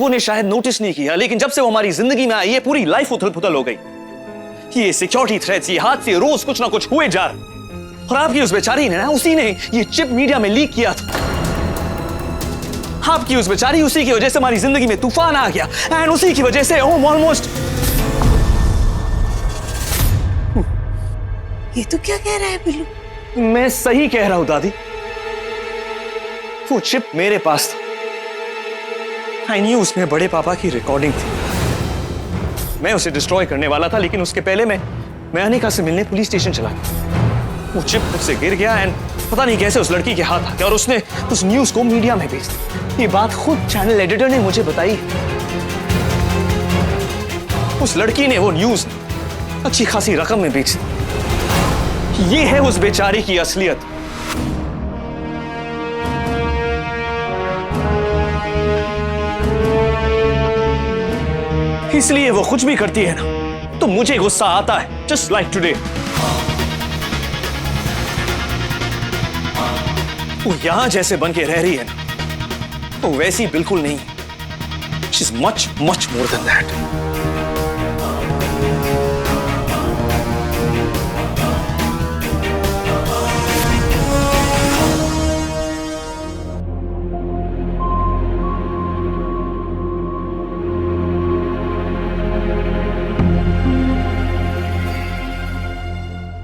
ने शायद नोटिस नहीं किया, लेकिन जब से वो हमारी जिंदगी में आई है पूरी लाइफ उथल पुथल हो गई। ये सिक्योरिटी थ्रेट्स, ये हादसे रोज कुछ ना कुछ हुए जा रहे। और आपकी उस बेचारी ने ना, उसी ने ये चिप मीडिया में लीक किया था। आपकी उस बेचारी, उसी की वजह से हमारी जिंदगी में तूफान आ गया, एंड उसी की वजह से ऑलमोस्ट। ये तो क्या कह रहा है बिल्लू? मैं सही कह रहा हूं दादी, वो चिप मेरे पास था। आई न्यू उसमें बड़े पापा की रिकॉर्डिंग थी। मैं उसे डिस्ट्रॉय करने वाला था, लेकिन उसके पहले मैं अनिका से मिलने पुलिस स्टेशन चला गया। वो चिप मुझसे गिर गया एंड पता नहीं कैसे उस लड़की के हाथ आ गया और उसने उस न्यूज को मीडिया में भेज दिया। ये बात खुद चैनल एडिटर ने मुझे बताई। उस लड़की ने वो न्यूज अच्छी खासी रकम में बेच दी। ये है उस बेचारी की असलियत। इसलिए वो कुछ भी करती है ना तो मुझे गुस्सा आता है, जस्ट लाइक टुडे। वो यहां जैसे बन के रह रही है ना, वो वैसी बिल्कुल नहीं। She is much much more than that.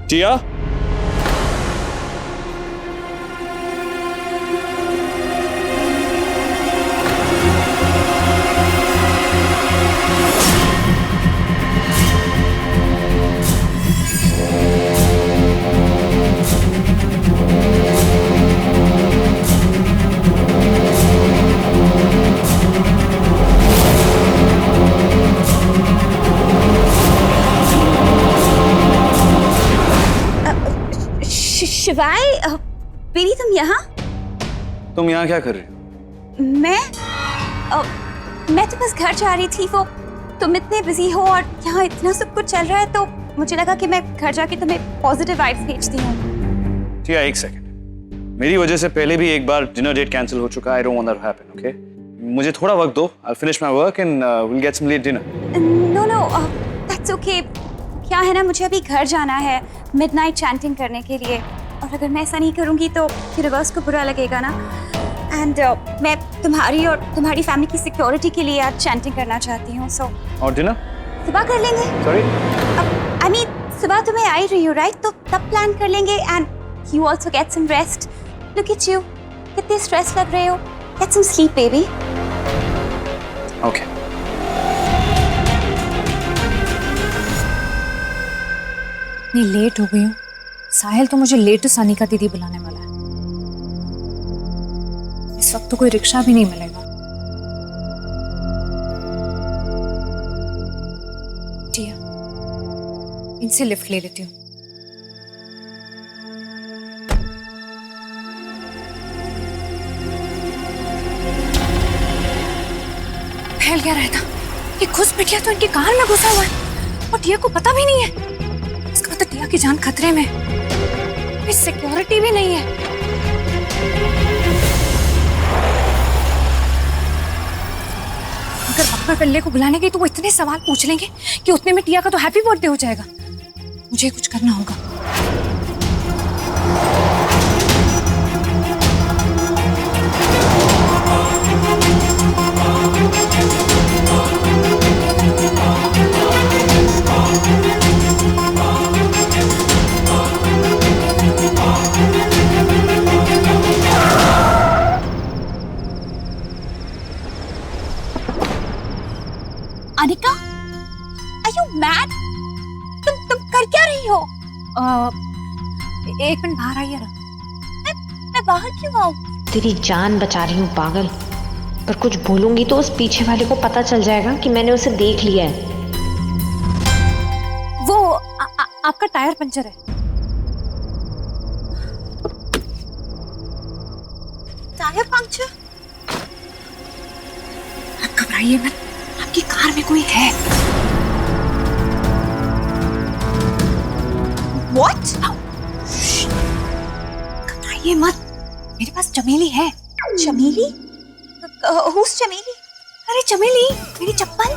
Tia, Shivaay, baby तुम यहाँ? तुम यहाँ क्या कर रही हो? मैं तो बस घर जा रही थी। वो तुम इतने बिजी हो और यहाँ इतना सब कुछ चल रहा है तो मुझे लगा कि मैं घर जाके तुम्हें पॉजिटिव वाइब्स भेजती हूँ। टिया एक सेकंड, मेरी वजह से पहले भी एक बार डिनर डेट कैंसिल हो चुका है। I don't want that to happen, okay? मुझे थोड़ा वक्त दो, I will finish my work and will get some late dinner. No, that's okay. क्या है ना, मुझे अभी घर जाना है मिडनाइट चैंटिंग करने के लिए, और अगर मैं ऐसा नहीं करूंगी तो फिर रिवर्स को बुरा लगेगा ना। एंड मैं तुम्हारी और तुम्हारी फैमिली की सिक्योरिटी के लिए आज चैंटिंग करना चाहती हूँ। सो और डिनर सुबह कर लेंगे। सॉरी, आई मीन सुबह तुम्हें आई रही हो राइट, तो तब प्लान कर लेंगे। And you also get some rest. Look at you, कितने स्ट्रेस लग रहे हो। Get some sleep baby. Okay. इतनी लेट हो गई हूँ, साहिल तो मुझे लेटेस्ट अनिका दीदी बुलाने वाला है। इस वक्त तो कोई रिक्शा भी नहीं मिलेगा। टिया, इनसे लिफ्ट ले लेती हूँ। फैल क्या रहता, ये घुस बैठ गया तो इनकी कार में घुसा हुआ है और टिया को पता भी नहीं है। इसका मतलब टिया की जान खतरे में, सिक्योरिटी भी नहीं है। अगर वक्त पर पिल्ले को बुलाने गई तो वो इतने सवाल पूछ लेंगे कि उतने में टिया का तो हैप्पी बर्थडे हो जाएगा। मुझे कुछ करना होगा। Anika, are you mad? तुम कर क्या रही हो? एक मिनट बाहर आइए ना। मैं बाहर क्यों आऊं? तेरी जान बचा रही हूँ पागल, पर कुछ बोलूंगी तो उस पीछे वाले को पता चल जाएगा कि मैंने उसे देख लिया है। वो आपका टायर पंचर है। Tyre puncture? आप घबराइए मत, आपकी कार में कोई है। What? घबराइए मत, मेरे पास चमेली है। चमेली? Who's चमेली? अरे चमेली, मेरी चप्पल।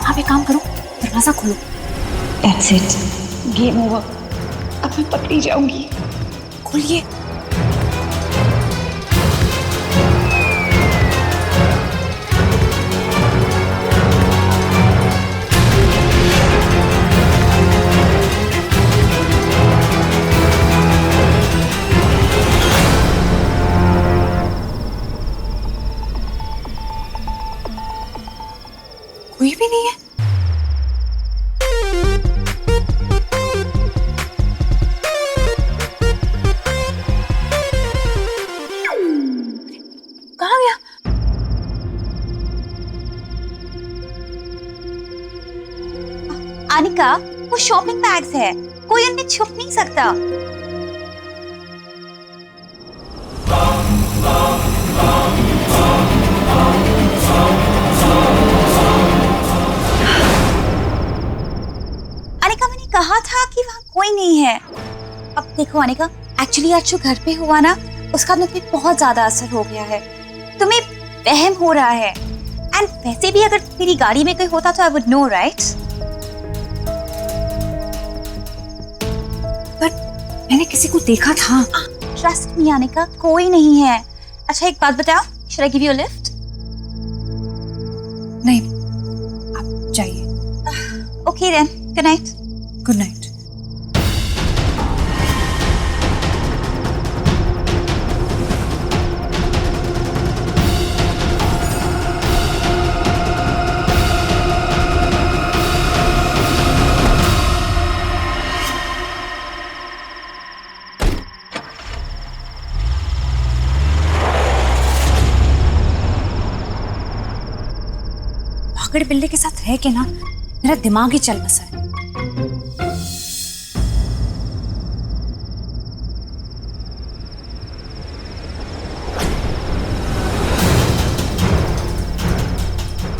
आप एक काम करो, दरवाजा खोलो। That's it. Game over. अब मैं पकड़ी जाऊंगी। खोलिए। कोई भी नहीं है। कहाँ गया? अनिका, वो शॉपिंग बैग्स है, कोई उनमें छुप नहीं सकता। अनिका, मैंने कहा था कि वहाँ कोई नहीं है। अब देखो अनिका, एक्चुअली आज जो घर पे हुआ ना, उसका मुझ पे बहुत ज्यादा असर हो गया है। तुम्हें वहम हो रहा है। एंड वैसे भी अगर मेरी गाड़ी में कोई होता तो आई वुड नो, राइट? मैंने किसी को देखा था। ट्रस्ट मी अनिका, कोई नहीं है। अच्छा एक बात बताओ, should I give you a lift? नहीं, आप जाइए। Okay then, good night. Good night. भागड़ बिल्ली के साथ रह के ना मेरा दिमाग ही चल बसा है।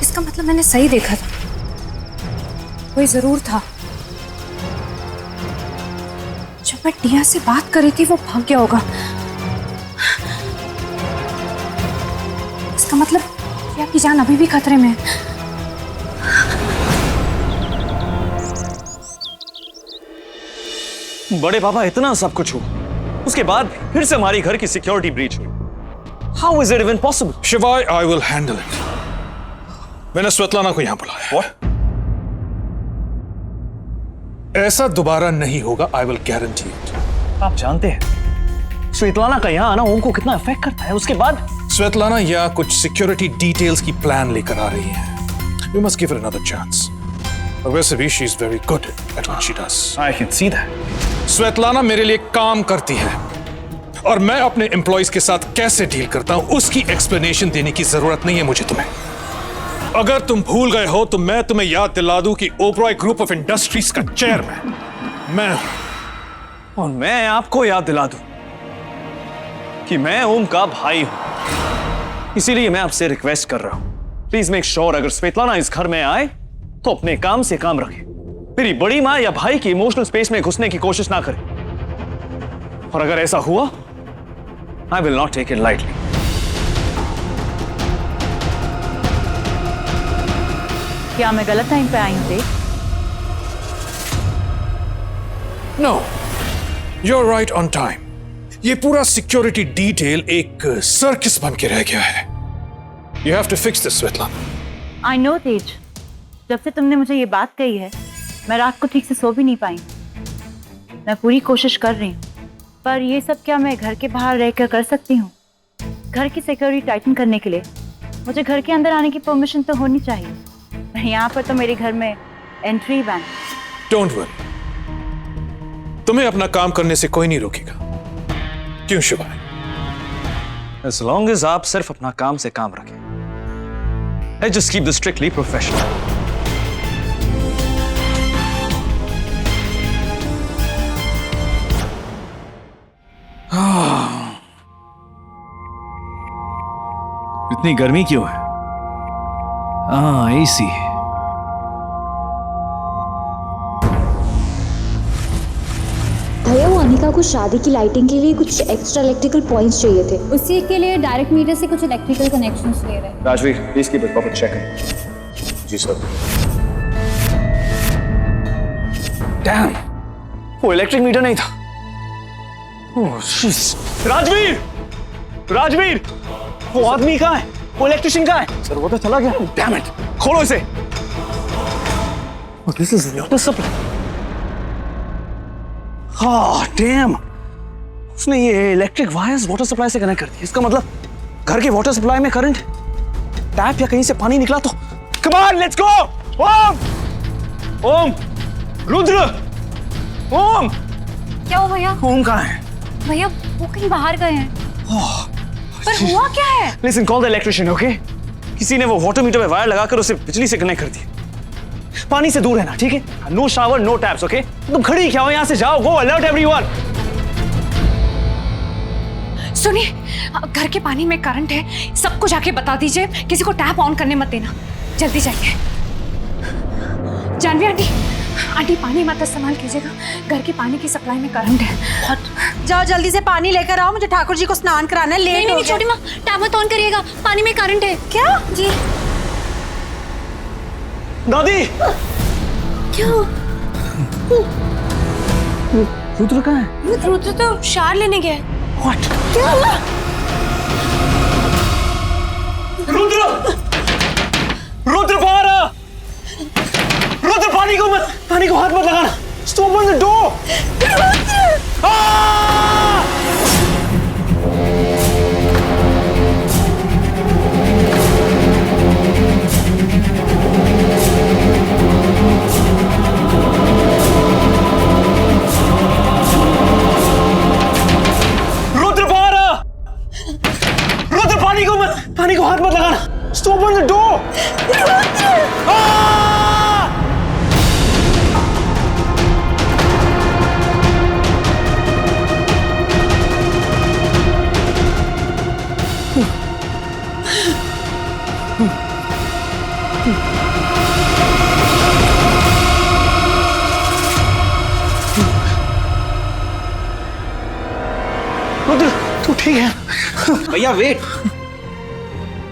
इसका मतलब मैंने सही देखा था, कोई जरूर था। जब मैं टिया से बात कर रही थी वो भाग गया होगा। इसका मतलब टिया की जान अभी भी खतरे में है। बड़े पापा, इतना सब कुछ हुआ, उसके बाद फिर से हमारी घर की सिक्योरिटी ब्रीच हुई। How is it even possible? शिवाय, I will handle it. मैंने स्वेतलाना को यहां बुलाया। What? ऐसा दोबारा नहीं होगा, I will guarantee it. आप जानते हैं स्वेतलाना का यहाँ आना ओम को कितना अफेक्ट करता है। उसके बाद स्वेतलाना यहाँ कुछ सिक्योरिटी डिटेल्स की प्लान लेकर आ रही है। We must give her another chance. और वैसे भी she is very good at what she does. I can see that. Svetlana मेरे लिए काम करती है और मैं अपने एम्प्लॉइज के साथ कैसे डील करता हूं उसकी एक्सप्लेनेशन देने की जरूरत नहीं है मुझे तुम्हें। अगर तुम भूल गए हो तो मैं तुम्हें याद दिला दूं कि ओबरॉय ग्रुप ऑफ इंडस्ट्रीज का चेयरमैन मैं हूं। और मैं आपको याद दिला दूं कि मैं ओम का भाई हूं। इसीलिए मैं आपसे रिक्वेस्ट कर रहा हूं, प्लीज मेक श्योर अगर स्वेतलाना इस घर में आए तो अपने काम से काम रखे। मेरी बड़ी माँ या भाई की इमोशनल स्पेस में घुसने की कोशिश ना करे। और अगर ऐसा हुआ, I will not take it lightly. क्या मैं गलत टाइम पे आई हूं Dev? No, you're right on time. ये पूरा सिक्योरिटी डिटेल एक सर्कस बन के रह गया है। You have to fix this, Svetlana. I know Tej, जब से तुमने मुझे ये बात कही है मैं रात को ठीक से सो भी नहीं पाई। मैं पूरी कोशिश कर रही हूँ, पर ये सब क्या मैं घर के बाहर रहकर कर सकती हूँ? घर की सिक्योरिटी टाइटन करने के लिए मुझे घर के अंदर आने की परमिशन तो होनी चाहिए। यहाँ पर तो मेरे घर में एंट्री बैन। Don't worry. तुम्हें अपना काम करने से कोई नहीं रोकेगा। क्यों शिवाय? As long as आप सिर्फ अपना काम से काम रखें। Let's just keep this strictly professional. इतनी गर्मी क्यों है? एसी है। भैया वो अनिका को शादी की लाइटिंग के लिए कुछ एक्स्ट्रा इलेक्ट्रिकल पॉइंट्स चाहिए थे। उसी के लिए डायरेक्ट मीटर से कुछ इलेक्ट्रिकल कनेक्शंस ले रहे हैं। Rajveer please keep it proper check. जी सर। डैम, वो इलेक्ट्रिक मीटर नहीं था। Oh shit. राजवीर, राजवीर, वो आदमी कहाँ है? वो इलेक्ट्रिशियन कहाँ है? सर वो तो चला गया। डैम इट, खोलो इसे। Oh, this is water supply. हाँ, damn. उसने ये इलेक्ट्रिक वायर्स वाटर सप्लाई से कनेक्ट कर दी। इसका मतलब घर के वाटर सप्लाई में करंट, टैप या कहीं से पानी निकला तो। Come on, let's go. ओम, ओम, रुद्र, ओम। क्या हुआ भैया? ओम कहाँ है? भैया वो कहीं बाहर गए हैं। पर हुआ क्या है? Listen, call the electrician, okay? किसी ने वो वाटर मीटर में वायर लगाकर उसे बिजली से कनेक्ट कर दी। पानी से दूर रहना, ठीक है? No shower, no taps, okay? तुम खड़ी क्या हो? यहाँ से जाओ, गो, अलर्ट एवरीवन। सुनिए, घर के पानी में करंट है, सबको जाके बता दीजिए, किसी को टैप ऑन करने मत देना। जल्दी जाइए। जानवी आंटी, आंटी पानी मत इस्तेमाल कीजिएगा, घर के पानी की सप्लाई में करंट है। जाओ जल्दी से पानी लेकर आओ, मुझे ठाकुर जी को स्नान कराना है। लेट नहीं छोटी माँ, टैप मत ऑन करिएगा, पानी में करंट है। क्या? जी। दादी, क्या? रुद्र कहाँ है? रुद्र तो शार लेने गया है। What? क्या हुआ? रुद्र, रुद्र बाहर आ। रुद्र पानी को हाथ मत लगाना। Stop on the door. पानी को हाथ मत लगाना। Stop on the door. Rudra, तू ठीक है? भैया वेट,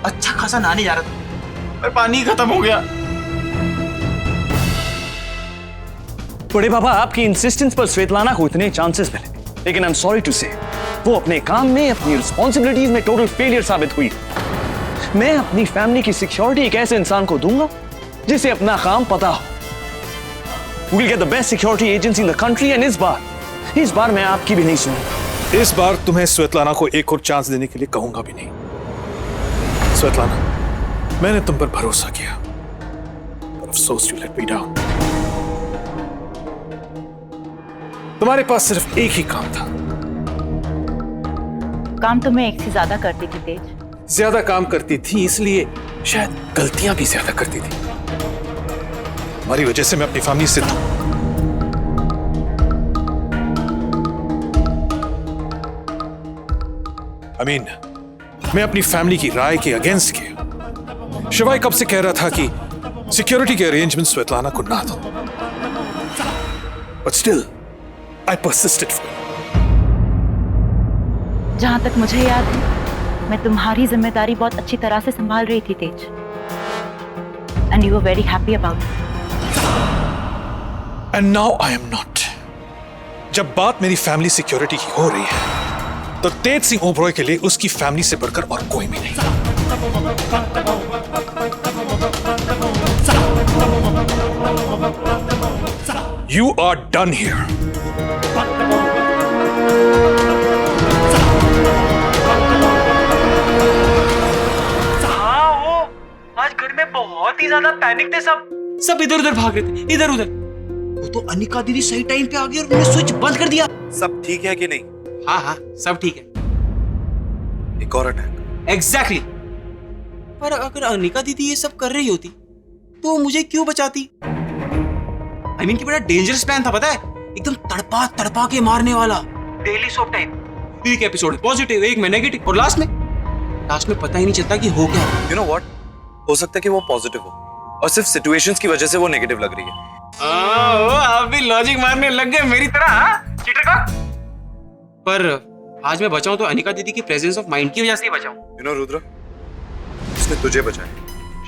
अच्छा खासा नहाने जा रहा था पर पानी खत्म हो गया। बड़े बाबा, आपकी इंसिस्टेंस पर स्वेतलाना को इतने चांसेस मिले, लेकिन आई एम सॉरी टू से वो अपने काम में, अपनी रिस्पॉन्सिबिलिटीज में टोटल फेलियर साबित हुई। मैं अपनी फैमिली की सिक्योरिटी एक ऐसे इंसान को दूंगा जिसे अपना काम पता हो। We'll get the best security agency in the country, and इस बार मैं आपकी भी नहीं सुनूंगा। इस बार तुम्हें स्वेतलाना को एक और चांस देने के लिए कहूंगा भी नहीं। स्वेतलाना, मैंने तुम पर भरोसा किया, पर अफसोस यू लेट मी डाउन। तुम्हारे पास सिर्फ एक ही काम था। काम तो मैं एक से ज्यादा करती थी तेज। ज्यादा काम करती थी इसलिए शायद गलतियां भी ज्यादा करती थी। हमारी वजह से मैं अपनी फैमिली से मैं अपनी फैमिली की राय के अगेंस्ट किया। शिवाय कब से कह रहा था कि सिक्योरिटी के अरेंजमेंट स्वेतलाना को ना दो, बट स्टिल आई परसिस्टेड। जहां तक मुझे याद है, मैं तुम्हारी जिम्मेदारी बहुत अच्छी तरह से संभाल रही थी Tej, and you were very happy about it. And now I am not. जब बात मेरी फैमिली सिक्योरिटी की हो रही है तो तेज सिंह ओबरॉय के लिए उसकी फैमिली से बढ़कर और कोई भी नहीं। You are done here. हाँ, वो आज घर में बहुत ही ज्यादा पैनिक थे सब इधर उधर भाग रहे थे, इधर उधर। वो तो अनिका दीदी सही टाइम पे आ गई और उन्होंने स्विच बंद कर दिया। सब ठीक है कि नहीं? हाँ हाँ, सब ठीक है। एक और अटैक। एग्जैक्टली। पर अगर अनिका दीदी ये सब कर रही होती तो मुझे क्यों बचाती? I mean, कि बड़ा डेंजरस प्लान था, पता है? एकदम तड़पा तड़पा के मारने वाला। Daily soap type. एक एपिसोड में पॉजिटिव, एक में नेगेटिव, और लास्ट में पता ही नहीं चलता कि हो क्या। You know what? हो सकता है कि वो पॉजिटिव हो और सिर्फ सिचुएशंस की वजह से वो नेगेटिव लग रही है। आप भी लॉजिक मारने लग गए मेरी तरह, चीटर का। पर आज मैं बचाऊं तो अनिका दीदी की प्रेजेंस ऑफ माइंड की वजह से ही बचाऊं। यू नो रुद्र, उसने तुझे बचाया,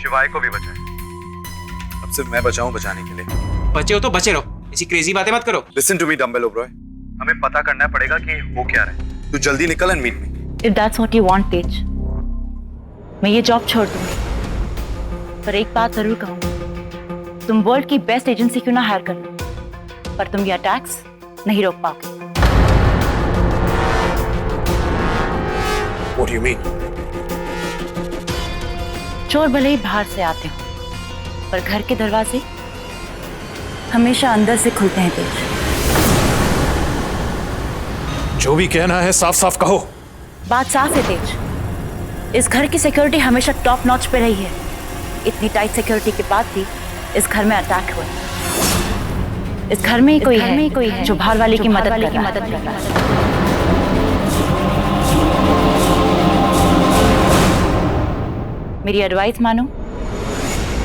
शिवाय को भी बचाया, अब सिर्फ मैं बचाऊं बचाने के लिए। बचे हो तो बचे रहो, ऐसी क्रेजी बातें मत करो। Listen to me dumbbell Oberoi, हमें पता करना पड़ेगा कि हो क्या रहा है। तू जल्दी निकल and meet me. If that's what you want, Tej, मैं ये जॉब छोड़ दूंगी, पर एक बात जरूर कहूंगी, तुम वर्ल्ड की बेस्ट एजेंसी क्यों ना हायर कर लो, पर तुम ये अटैक्स नहीं रोक पाओगे। What do you mean? चोर भले ही बाहर से आते हो, पर घर के दरवाजे हमेशा अंदर से खुलते हैं तेज। जो भी कहना है साफ साफ कहो। बात साफ है तेज, इस घर की सिक्योरिटी हमेशा टॉप नॉच पे रही है। इतनी टाइट सिक्योरिटी के बाद भी इस घर में अटैक हुआ। इस घर में ही कोई है जो बाहर वाले की मदद कर रहा है। मेरी एडवाइस मानो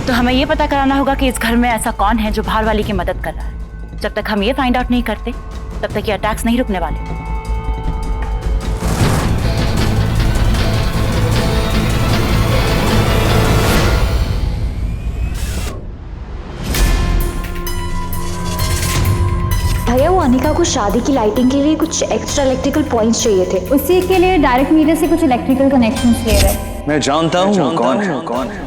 तो हमें ये पता कराना होगा कि इस घर में ऐसा कौन है जो बाहर वाले की मदद कर रहा है। जब तक हम ये फाइंड आउट नहीं करते तब तक ये अटैक्स नहीं रुकने वाले। भैया वो अनिका को शादी की लाइटिंग के लिए कुछ एक्स्ट्रा इलेक्ट्रिकल पॉइंट्स चाहिए थे। उसी के लिए डायरेक्ट मीटर से कुछ इलेक्ट्रिकल कनेक्शन चाहिए। मैं जानता हूँ कौन है।